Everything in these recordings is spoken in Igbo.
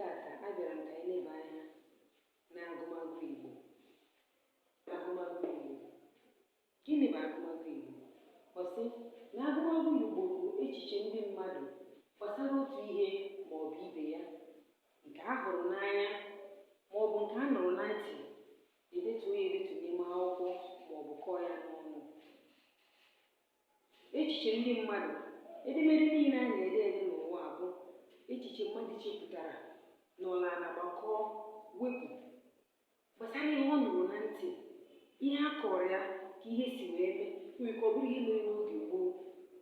tata abịara m ka anyị leba anya n'agụmagụ Igbo. Agụmagụ Igbo. Gịnị bụ agụmagụ Igbo? Ọ sị na agụmagụ Igbo bụ echiche ndị mmadụ gbasara otu ihe ma ọ bụ ibe ya, nke a hụrụ n'anya ma ọ bụ nke a nụrụ na ntị, edetu n'ime akwụkwọ ma ọ bụ kọọ ya n'ọnụ. Echiche ndị mmadụ, edemede niile a na-ede n'ụwa bụ echiche mmadụ chepụtara n'ọla na gbakọọ wepụ gbasara ihe ọ nụrụ na ntị, ihe a kọrọ ya ka ihe si wee mee. Nwere ike ọ bụrụ ihe mere n'oge gboo,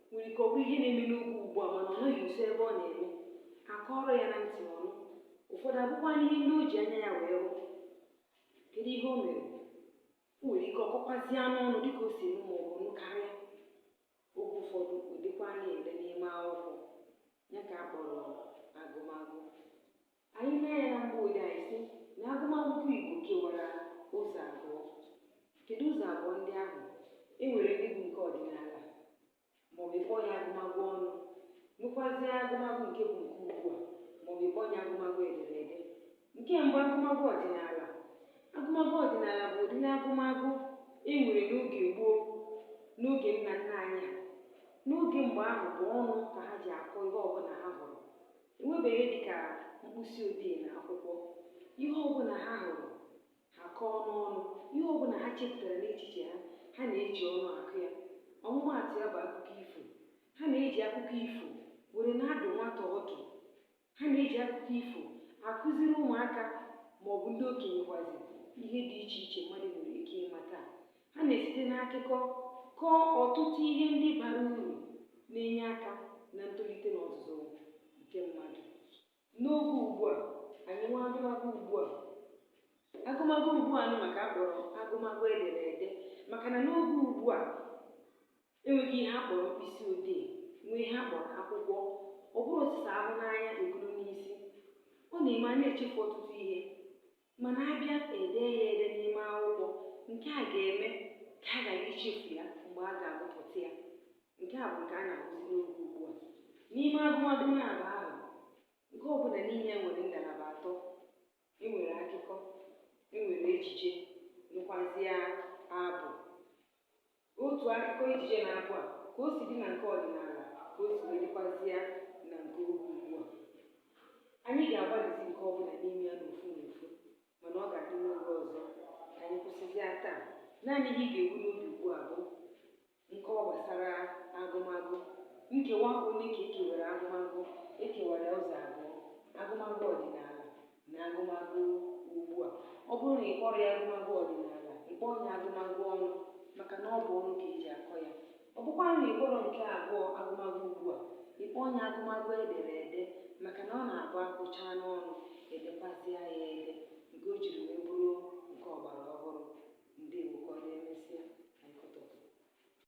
nwere ike ọ bụrụ ihe na-eme n'oge ugbu a, mana ọ nọghị nso ebe ọ na-eme, akọrọ ya na ntị ọnụ. Ụfọdụ abụkwa ihe ndị o ji anya ya wee hụ. Kedu ihe o mere? O nwere ike ọkọkwazie n'ọnụ dịka o si eme ma ọ bụ nụ karịa. Oge ụfọdụ o dịkwa na-ede n'ime akwụkwọ, ya ka a kpọrọ agụmagụ. Anyị na-anya na mgbede anyị sị na agụmagụ Igbo kewara ụzọ abụọ. Kedu ụzọ abụọ ndị ahụ? E nwere ndị bụ nke ọdịnala ma ọ bụ ịkpọ ya agụmagụ ọnụ, nwekwazie agụmagụ nke bụ nke ugbu a ma ọ bụ ịkpọ ya agụmagụ ederede. Nke mbụ, agụmagụ ọdịnala. Agụmagụ ọdịnala bụ ụdị agụmagụ e nwere n'oge gboo, n'oge nna nna anyị ha. N'oge mgbe ahụ bụ ọnụ ka ha ji akọ ihe ọbụla ha hụrụ. Enwebeghị dịka mkpịsị odee na akwụkwọ. Ihe ọbụla ha hụrụ ha kọọ n'ọnụ. Ihe ọbụla ha chepụtara n'echiche ha, ha na-eji ọnụ akụ ya. Ọmụmaatụ ya bụ akụkọ ifo. Ha na-eji akụkọ ifo were na-adụ nwata ọdụ. Ha na-eji akụkọ ifo akụziri ụmụaka ma ọ bụ ndị okenye kwazi ihe dị iche iche mmadụ nwere ike ịmata. Ha na-esite n'akụkọ kọọ ọtụtụ ihe ndị bara uru na-enye aka na ntolite na ọzụzụ nke mmadụ. N'oge ugbu a, anyị nwe agụmagụ ugbu a. Agụmagụ ugbu a maka akpọrọ agụmagụ ederede, maka na n'oge ugbu a enweghị ihe a kpọrọ mkpịsị odee, nwee ihe a kpọrọ akwụkwọ. Ọ bụrụ osisi ahụ n'anya egoro n'isi. Ọ na-eme a na-echefu ọtụtụ ihe, mana abịa ede ya ede n'ime akwụkwọ, nke a ga-eme ka a ghara ichefu ya mgbe a ga-agụpụta ya. Nke a bụ nke a na-akụzi n'oge ugbu a. N'ime agụmagụ na-abụ ahụ, nke ọbụla n'ime nwere ngalaba atọ. Enwere akụkọ, enwere ejije, nwekwazie abụ. Otu akụkọ, ejije na abụ a ka o si dị na nke ọdịnala ka o si wee dịkwazie na nke oge ugbu a. Anyị ga-agbalịzi nke ọbụla n'ime ya n'ofu n'ofu, mana ọ ga-adị n'oge ọzọ. Anyị kwụsịzịa taa. Naanị ihe ị ga-ewu n'obi ugbu a bụ nkọwa gbasara agụmagụ. Nkewa ole ka ekewara agụmagụ. Ekewara ụzọ abụọ: agụmagụ ọdịnala na agụmagụ ugbu a. Ọ bụrụ na ị kpọrọ ya agụmagụ ọdịnala, ịkpọ ya agụmagụ ọnụ, maka na ọ bụ ọnụ ka eji akọ ya. Ọ bụkwa na ị kpọrọ nke abụọ agụmagụ ugbu a, ịkpọ ya agụmagụ ederede, maka na ọ na-abụ akụchaa n'ọnụ, edekwazịa ya ede.